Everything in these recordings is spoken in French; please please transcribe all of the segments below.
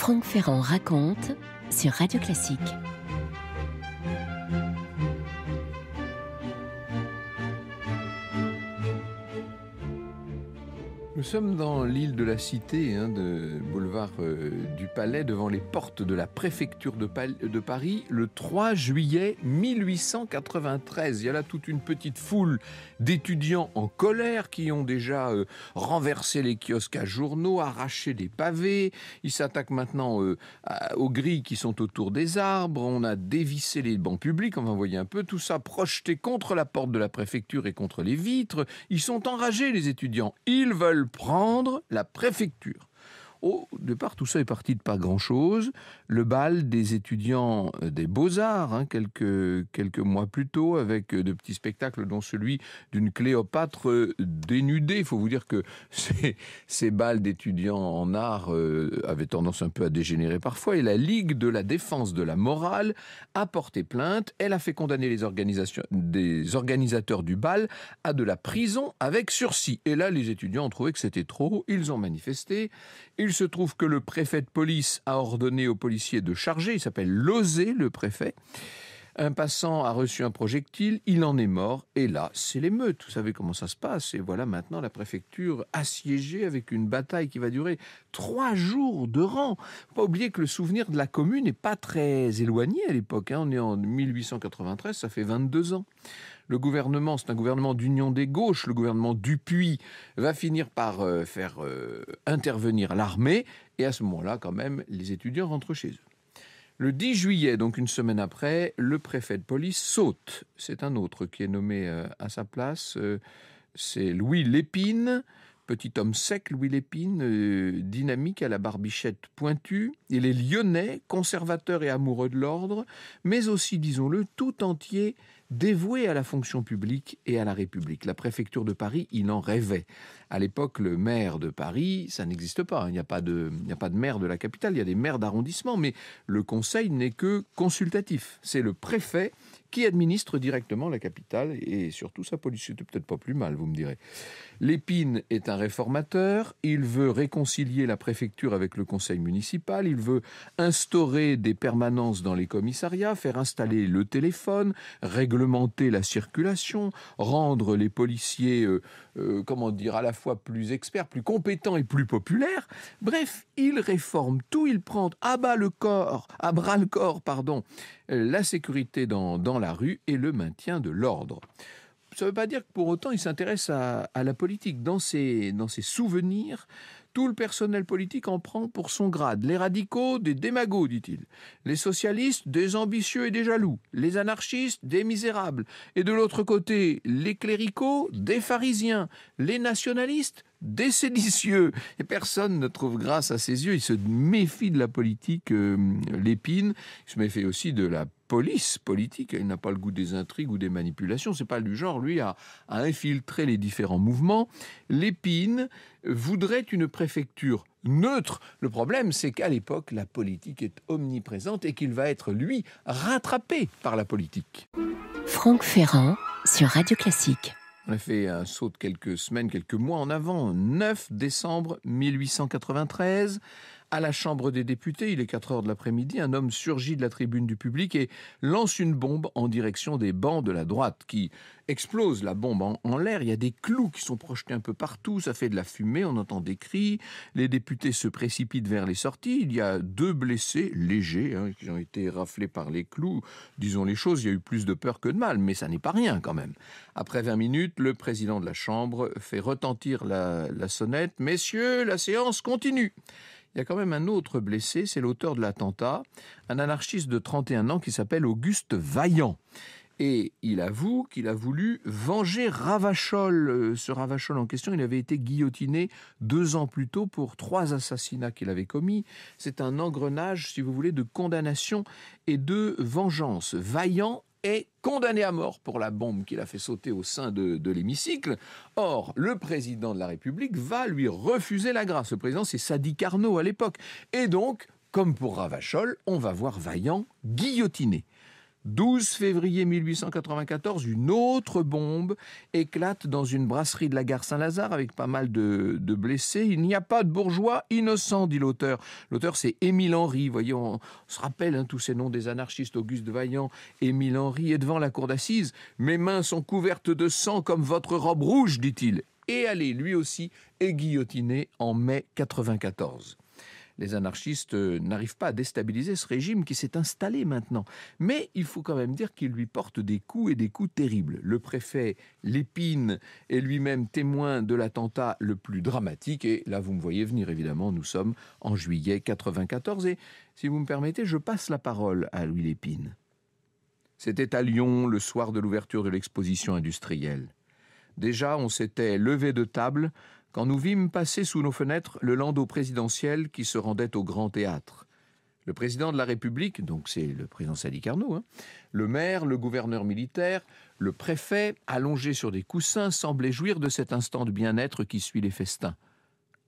Franck Ferrand raconte sur Radio Classique. Nous sommes dans l'île de la Cité, de boulevard du Palais, devant les portes de la préfecture de Paris, le 3 juillet 1893. Il y a là toute une petite foule d'étudiants en colère qui ont déjà renversé les kiosques à journaux, arraché des pavés. Ils s'attaquent maintenant aux grilles qui sont autour des arbres. On a dévissé les bancs publics, on va voyer un peu. Tout ça projeté contre la porte de la préfecture et contre les vitres. Ils sont enragés, les étudiants. Ils veulent prendre la préfecture. Au départ, tout ça est parti de pas grand-chose. Le bal des étudiants des Beaux-Arts, quelques mois plus tôt, avec de petits spectacles, dont celui d'une Cléopâtre dénudée. Il faut vous dire que ces bals d'étudiants en art avaient tendance un peu à dégénérer parfois. Et la Ligue de la défense de la morale a porté plainte. Elle a fait condamner les organisateurs du bal à de la prison avec sursis. Et là, les étudiants ont trouvé que c'était trop. Ils ont manifesté. Il se trouve que le préfet de police a ordonné aux policiers de charger. Il s'appelle Lozé, le préfet. Un passant a reçu un projectile, il en est mort. Et là, c'est l'émeute. Vous savez comment ça se passe. Et voilà maintenant la préfecture assiégée avec une bataille qui va durer 3 jours de rang. Faut pas oublier que le souvenir de la commune n'est pas très éloigné à l'époque. On est en 1893, ça fait 22 ans. Le gouvernement, c'est un gouvernement d'union des gauches. Le gouvernement Dupuy va finir par faire intervenir l'armée. Et à ce moment-là, quand même, les étudiants rentrent chez eux. Le 10 juillet, donc une semaine après, le préfet de police saute. C'est un autre qui est nommé à sa place. C'est Louis Lépine. Petit homme sec, Louis Lépine, dynamique à la barbichette pointue. Il est lyonnais, conservateur et amoureux de l'ordre, mais aussi, disons-le, tout entier dévoué à la fonction publique et à la République. La préfecture de Paris, il en rêvait. À l'époque, le maire de Paris, ça n'existe pas. Il n'y a pas de maire de la capitale, il y a des maires d'arrondissement, mais le conseil n'est que consultatif. C'est le préfet qui administre directement la capitale et surtout sa police. C'était peut-être pas plus mal, vous me direz. Lépine est un réformateur, il veut réconcilier la préfecture avec le conseil municipal, il veut instaurer des permanences dans les commissariats, faire installer le téléphone, réglementer la circulation, rendre les policiers, à la fois plus experts, plus compétents et plus populaires. Bref, il réforme tout, il prend à bras le corps, la sécurité dans la rue et le maintien de l'ordre. Ça ne veut pas dire que pour autant il s'intéresse à la politique. Dans ses souvenirs, tout le personnel politique en prend pour son grade. Les radicaux, des démagos, dit-il. Les socialistes, des ambitieux et des jaloux. Les anarchistes, des misérables. Et de l'autre côté, les cléricaux, des pharisiens. Les nationalistes, des séditieux. Et personne ne trouve grâce à ses yeux. Il se méfie de la politique, Lépine. Il se méfie aussi de la police politique. Il n'a pas le goût des intrigues ou des manipulations. C'est pas du genre, lui, à infiltrer les différents mouvements. Lépine voudrait une préfecture neutre. Le problème, c'est qu'à l'époque, la politique est omniprésente et qu'il va être, lui, rattrapé par la politique. Franck Ferrand sur Radio Classique. On a fait un saut de quelques semaines, quelques mois en avant. 9 décembre 1893, à la Chambre des députés, il est 4 heures de l'après-midi, un homme surgit de la tribune du public et lance une bombe en direction des bancs de la droite qui explose la bombe en l'air. Il y a des clous qui sont projetés un peu partout, ça fait de la fumée, on entend des cris. Les députés se précipitent vers les sorties. Il y a 2 blessés légers qui ont été raflés par les clous. Disons les choses, il y a eu plus de peur que de mal, mais ça n'est pas rien quand même. Après 20 minutes, le président de la Chambre fait retentir la sonnette. « Messieurs, la séance continue !» Il y a quand même un autre blessé, c'est l'auteur de l'attentat, un anarchiste de 31 ans qui s'appelle Auguste Vaillant. Et il avoue qu'il a voulu venger Ravachol. Ce Ravachol en question, il avait été guillotiné 2 ans plus tôt pour 3 assassinats qu'il avait commis. C'est un engrenage, si vous voulez, de condamnation et de vengeance. Vaillant est condamné à mort pour la bombe qu'il a fait sauter au sein de l'hémicycle. Or, le président de la République va lui refuser la grâce. Le président, c'est Sadi Carnot à l'époque. Et donc, comme pour Ravachol, on va voir Vaillant guillotiné. 12 février 1894, une autre bombe éclate dans une brasserie de la gare Saint-Lazare avec pas mal de blessés. Il n'y a pas de bourgeois innocent, dit l'auteur. L'auteur, c'est Émile Henry. Voyez, on se rappelle tous ces noms des anarchistes. Auguste de Vaillant, Émile Henry est devant la cour d'assises. « Mes mains sont couvertes de sang comme votre robe rouge », dit-il. Et allez, lui aussi est guillotiné en mai 94. Les anarchistes n'arrivent pas à déstabiliser ce régime qui s'est installé maintenant. Mais il faut quand même dire qu'il lui porte des coups et des coups terribles. Le préfet Lépine est lui-même témoin de l'attentat le plus dramatique. Et là, vous me voyez venir, évidemment, nous sommes en juillet 94. Et si vous me permettez, je passe la parole à Louis Lépine. C'était à Lyon, le soir de l'ouverture de l'exposition industrielle. Déjà, on s'était levé de table quand nous vîmes passer sous nos fenêtres le landau présidentiel qui se rendait au Grand Théâtre. Le président de la République, donc c'est le président Sadi Carnot, le maire, le gouverneur militaire, le préfet, allongés sur des coussins, semblaient jouir de cet instant de bien-être qui suit les festins.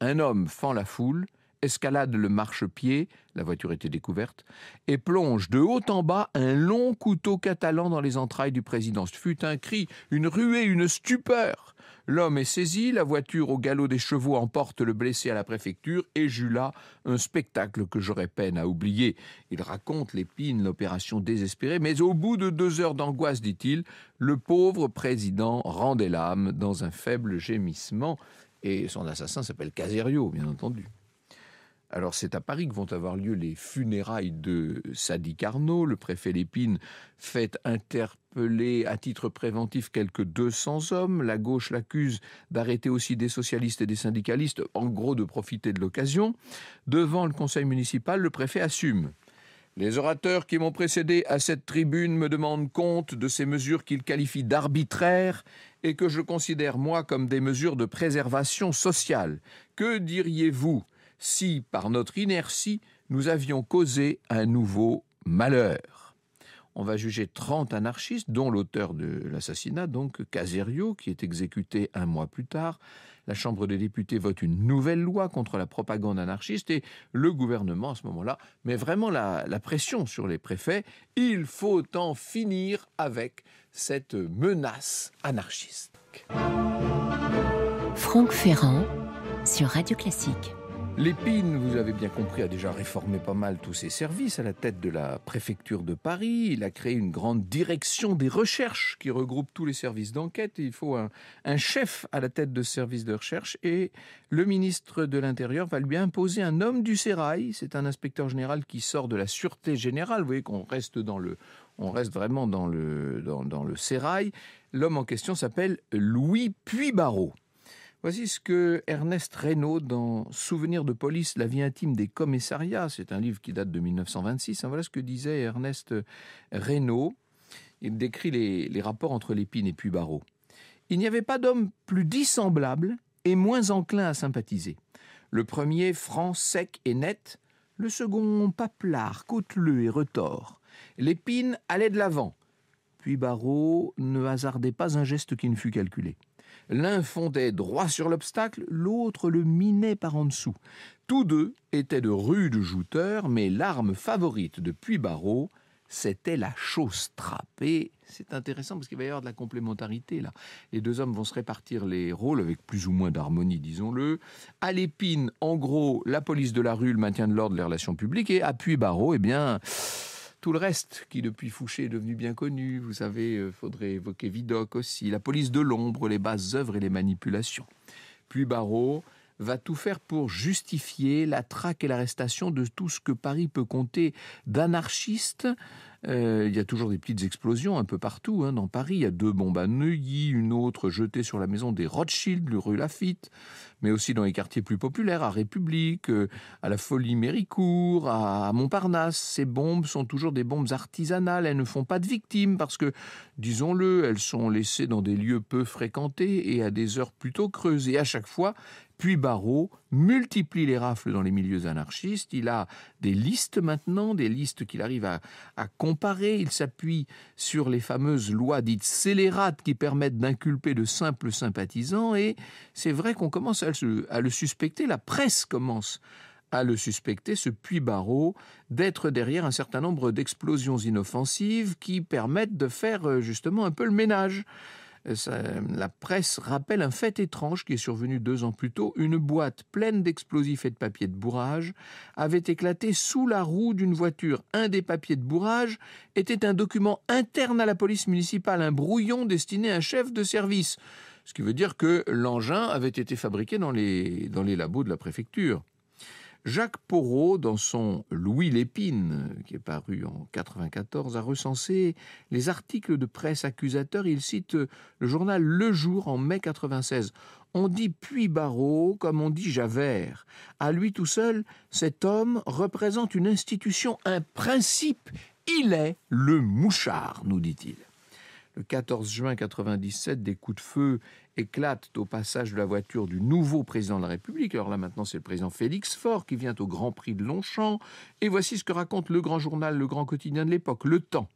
Un homme fend la foule, escalade le marchepied, la voiture était découverte, et plonge de haut en bas un long couteau catalan dans les entrailles du président. Ce fut un cri, une ruée, une stupeur. L'homme est saisi, la voiture au galop des chevaux emporte le blessé à la préfecture et j'eus là un spectacle que j'aurais peine à oublier. Il raconte Lépine l'opération désespérée, mais au bout de 2 heures d'angoisse, dit-il, le pauvre président rendait l'âme dans un faible gémissement et son assassin s'appelle Caserio, bien entendu. Alors c'est à Paris que vont avoir lieu les funérailles de Sadi Carnot. Le préfet Lépine fait interpeller à titre préventif quelques 200 hommes. La gauche l'accuse d'arrêter aussi des socialistes et des syndicalistes, en gros de profiter de l'occasion. Devant le conseil municipal, le préfet assume. Les orateurs qui m'ont précédé à cette tribune me demandent compte de ces mesures qu'ils qualifient d'arbitraires et que je considère moi comme des mesures de préservation sociale. Que diriez-vous si, par notre inertie, nous avions causé un nouveau malheur? On va juger 30 anarchistes, dont l'auteur de l'assassinat, donc Caserio, qui est exécuté 1 mois plus tard. La Chambre des députés vote une nouvelle loi contre la propagande anarchiste et le gouvernement, à ce moment-là, met vraiment la pression sur les préfets. Il faut en finir avec cette menace anarchiste. Franck Ferrand sur Radio Classique. Lépine, vous avez bien compris, a déjà réformé pas mal tous ses services à la tête de la préfecture de Paris. Il a créé une grande direction des recherches qui regroupe tous les services d'enquête. Il faut un chef à la tête de ce service de recherche et le ministre de l'Intérieur va lui imposer un homme du sérail. C'est un inspecteur général qui sort de la Sûreté générale. Vous voyez qu'on reste vraiment dans le sérail. L'homme en question s'appelle Louis Puybarrot. Voici ce que Ernest Reynaud, dans Souvenirs de police, la vie intime des commissariats, c'est un livre qui date de 1926, voilà ce que disait Ernest Reynaud. Il décrit les rapports entre Lépine et Puybarrot. Il n'y avait pas d'homme plus dissemblable et moins enclin à sympathiser. Le premier, franc, sec et net. Le second, paplard, cauteleux et retors. Lépine allait de l'avant. Puybarrot ne hasardait pas un geste qui ne fût calculé. L'un fondait droit sur l'obstacle, l'autre le minait par en dessous. Tous deux étaient de rudes jouteurs, mais l'arme favorite de Puybarrot, c'était la chausse-trappe. Et c'est intéressant parce qu'il va y avoir de la complémentarité là. Les 2 hommes vont se répartir les rôles avec plus ou moins d'harmonie, disons-le. À Lépine, en gros, la police de la rue, le maintien de l'ordre, les relations publiques. Et à Puybarrot, eh bien, tout le reste qui depuis Fouché est devenu bien connu. Vous savez, faudrait évoquer Vidocq aussi, la police de l'ombre, les basses œuvres et les manipulations. Puybarrot va tout faire pour justifier la traque et l'arrestation de tout ce que Paris peut compter d'anarchistes. Il y a toujours des petites explosions un peu partout dans Paris. Il y a 2 bombes à Neuilly, une autre jetée sur la maison des Rothschild, rue Laffitte, mais aussi dans les quartiers plus populaires, à République, à la Folie Méricourt, à Montparnasse. Ces bombes sont toujours des bombes artisanales. Elles ne font pas de victimes parce que, disons-le, elles sont laissées dans des lieux peu fréquentés et à des heures plutôt creuses. Et à chaque fois, Puybarrot multiplie les rafles dans les milieux anarchistes. Il a des listes maintenant, des listes qu'il arrive à comparer. Il s'appuie sur les fameuses lois dites scélérates qui permettent d'inculper de simples sympathisants. Et c'est vrai qu'on commence à le suspecter. La presse commence a le suspecté, ce Puybarrot, d'être derrière un certain nombre d'explosions inoffensives qui permettent de faire justement un peu le ménage. La presse rappelle un fait étrange qui est survenu 2 ans plus tôt. Une boîte pleine d'explosifs et de papier de bourrage avait éclaté sous la roue d'une voiture. Un des papiers de bourrage était un document interne à la police municipale, un brouillon destiné à un chef de service. Ce qui veut dire que l'engin avait été fabriqué dans les labos de la préfecture. Jacques Porot, dans son Louis Lépine, qui est paru en 1994, a recensé les articles de presse accusateurs. Il cite le journal Le Jour en mai 1996. On dit Puybarrot comme on dit Javert. À lui tout seul, cet homme représente une institution, un principe. Il est le mouchard, nous dit-il. Le 14 juin 1997, des coups de feu éclatent au passage de la voiture du nouveau président de la République. Alors là, maintenant, c'est le président Félix Faure qui vient au Grand Prix de Longchamp. Et voici ce que raconte le grand journal, le grand quotidien de l'époque, Le Temps.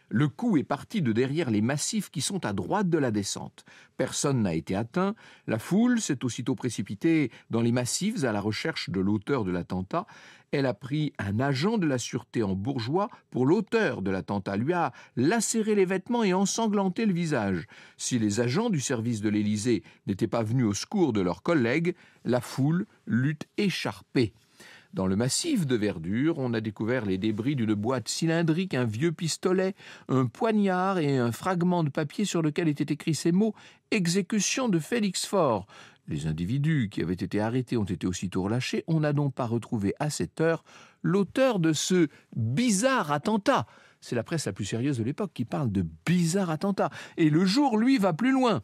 Le coup est parti de derrière les massifs qui sont à droite de la descente. Personne n'a été atteint. La foule s'est aussitôt précipitée dans les massifs à la recherche de l'auteur de l'attentat. Elle a pris un agent de la sûreté en bourgeois pour l'auteur de l'attentat, lui a lacéré les vêtements et ensanglanté le visage. Si les agents du service de l'Élysée n'étaient pas venus au secours de leurs collègues, la foule l'eût écharpé. Dans le massif de verdure, on a découvert les débris d'une boîte cylindrique, un vieux pistolet, un poignard et un fragment de papier sur lequel étaient écrits ces mots « Exécution de Félix Faure ». Les individus qui avaient été arrêtés ont été aussitôt relâchés. On n'a donc pas retrouvé à cette heure l'auteur de ce bizarre attentat. C'est la presse la plus sérieuse de l'époque qui parle de bizarre attentat. Et Le Jour, lui, va plus loin.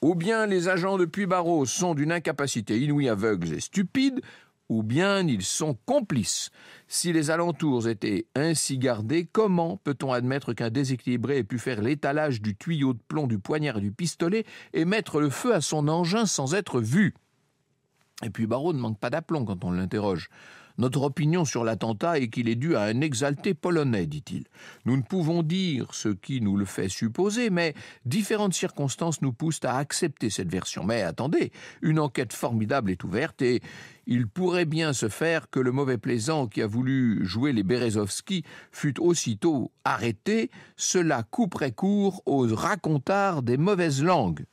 Ou bien les agents de Puybarrot sont d'une incapacité inouïe, aveugles et stupides, ou bien ils sont complices. Si les alentours étaient ainsi gardés, comment peut-on admettre qu'un déséquilibré ait pu faire l'étalage du tuyau de plomb, du poignard et du pistolet et mettre le feu à son engin sans être vu ? Et puis Barrault ne manque pas d'aplomb quand on l'interroge. Notre opinion sur l'attentat est qu'il est dû à un exalté polonais, dit-il. Nous ne pouvons dire ce qui nous le fait supposer, mais différentes circonstances nous poussent à accepter cette version. Mais attendez, une enquête formidable est ouverte et il pourrait bien se faire que le mauvais plaisant qui a voulu jouer les Berezovski fût aussitôt arrêté. Cela couperait court aux racontards des mauvaises langues.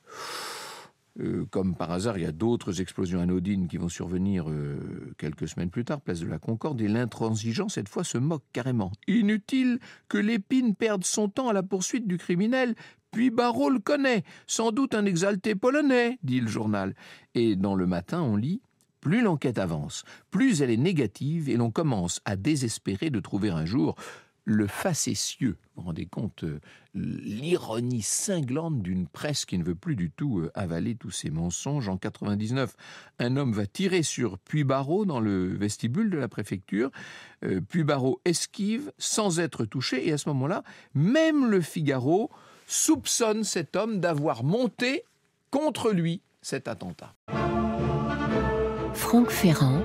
Comme par hasard, il y a d'autres explosions anodines qui vont survenir quelques semaines plus tard, place de la Concorde, et l'intransigeant, cette fois, se moque carrément. Inutile que Lépine perde son temps à la poursuite du criminel, Puybarrot le connaît, sans doute un exalté polonais, dit le journal. Et dans Le Matin, on lit « Plus l'enquête avance, plus elle est négative et l'on commence à désespérer de trouver un jour le facétieux. » Vous vous rendez compte l'ironie cinglante d'une presse qui ne veut plus du tout avaler tous ces mensonges. En 99, un homme va tirer sur Puybarrot dans le vestibule de la préfecture. Puybarrot esquive sans être touché. Et à ce moment-là, même le Figaro soupçonne cet homme d'avoir monté contre lui cet attentat. Franck Ferrand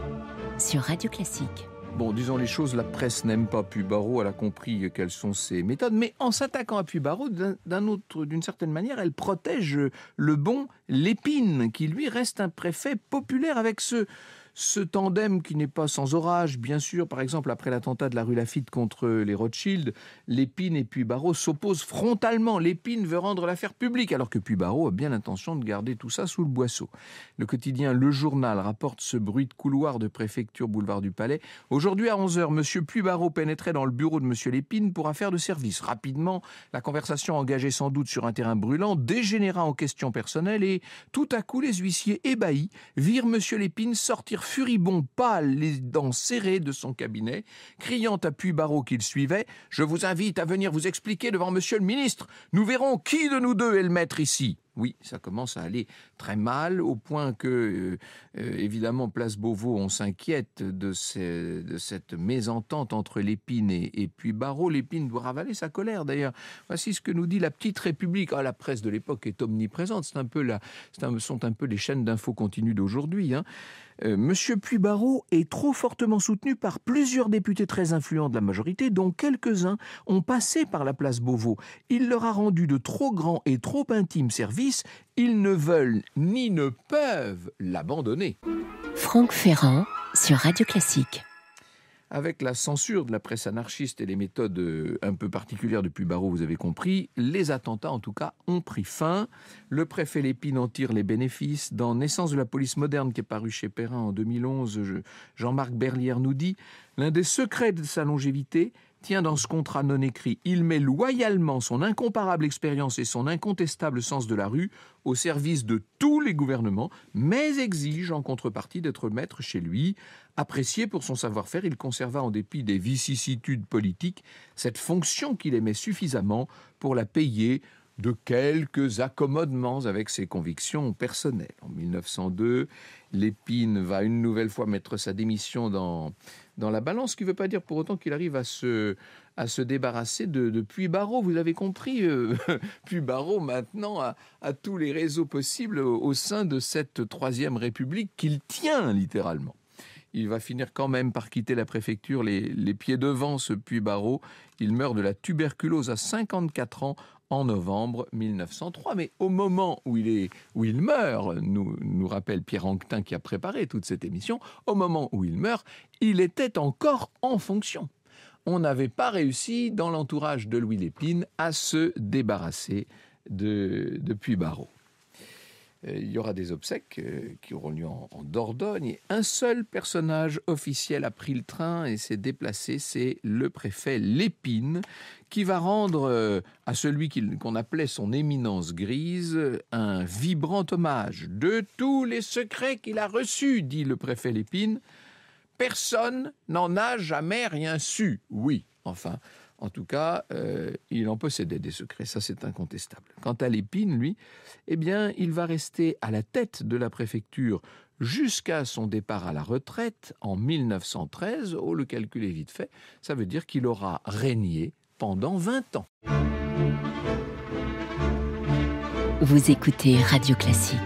sur Radio Classique. Bon, disons les choses, la presse n'aime pas Puybarrot, elle a compris quelles sont ses méthodes, mais en s'attaquant à Puybarrot, d'une certaine manière, elle protège le bon Lépine, qui lui reste un préfet populaire avec ce tandem qui n'est pas sans orage. Bien sûr, par exemple, après l'attentat de la rue Laffitte contre les Rothschild, Lépine et Puybarrot s'opposent frontalement. Lépine veut rendre l'affaire publique, alors que Puybarrot a bien l'intention de garder tout ça sous le boisseau. Le quotidien Le Journal rapporte ce bruit de couloir de préfecture boulevard du Palais. Aujourd'hui à 11h, M. Puybarrot pénétrait dans le bureau de M. Lépine pour affaire de service. Rapidement, la conversation engagée sans doute sur un terrain brûlant dégénéra en questions personnelles et tout à coup, les huissiers ébahis virent M. Lépine sortir furibond, pâle, les dents serrées de son cabinet, criant à Puybarrot qu'il suivait « Je vous invite à venir vous expliquer devant monsieur le ministre. Nous verrons qui de nous deux est le maître ici. » Oui, ça commence à aller très mal, au point que, évidemment, place Beauvau, on s'inquiète de cette mésentente entre Lépine et Puybarrot. Lépine doit ravaler sa colère, d'ailleurs. Voici ce que nous dit la Petite République. La presse de l'époque est omniprésente. Sont un peu les chaînes d'infos continues d'aujourd'hui. Monsieur Puybarrot est trop fortement soutenu par plusieurs députés très influents de la majorité, dont quelques-uns ont passé par la place Beauvau. Il leur a rendu de trop grands et trop intimes services. Ils ne veulent ni ne peuvent l'abandonner. Franck Ferrand sur Radio Classique. Avec la censure de la presse anarchiste et les méthodes un peu particulières de Puybarrot, vous avez compris, les attentats en tout cas ont pris fin. Le préfet Lépine en tire les bénéfices. Dans Naissance de la police moderne, qui est paru chez Perrin en 2011, Jean-Marc Berlière nous dit « L'un des secrets de sa longévité tient dans ce contrat non écrit. Il met loyalement son incomparable expérience et son incontestable sens de la rue au service de tous les gouvernements, mais exige en contrepartie d'être maître chez lui. Apprécié pour son savoir-faire, il conserva en dépit des vicissitudes politiques cette fonction qu'il aimait suffisamment pour la payer de quelques accommodements avec ses convictions personnelles. » En 1902, Lépine va une nouvelle fois mettre sa démission dans la balance, ce qui ne veut pas dire pour autant qu'il arrive à se débarrasser de Puybarrot. Vous avez compris, Puybarrot maintenant a tous les réseaux possibles au sein de cette Troisième République qu'il tient littéralement. Il va finir quand même par quitter la préfecture les pieds devant, ce Puybarrot. Il meurt de la tuberculose à 54 ans en novembre 1903. Mais au moment où il meurt, nous rappelle Pierre Anquetin qui a préparé toute cette émission, au moment où il meurt, il était encore en fonction. On n'avait pas réussi, dans l'entourage de Louis Lépine, à se débarrasser de Puybarrot. Il y aura des obsèques qui auront lieu en Dordogne. Et un seul personnage officiel a pris le train et s'est déplacé, c'est le préfet Lépine, qui va rendre à celui qu'on appelait son éminence grise un vibrant hommage. De tous les secrets qu'il a reçus, dit le préfet Lépine, personne n'en a jamais rien su. Oui, enfin... En tout cas, il en possédait des secrets, ça c'est incontestable. Quant à Lépine, lui, eh bien, il va rester à la tête de la préfecture jusqu'à son départ à la retraite en 1913. Oh, le calcul est vite fait, ça veut dire qu'il aura régné pendant 20 ans. Vous écoutez Radio Classique.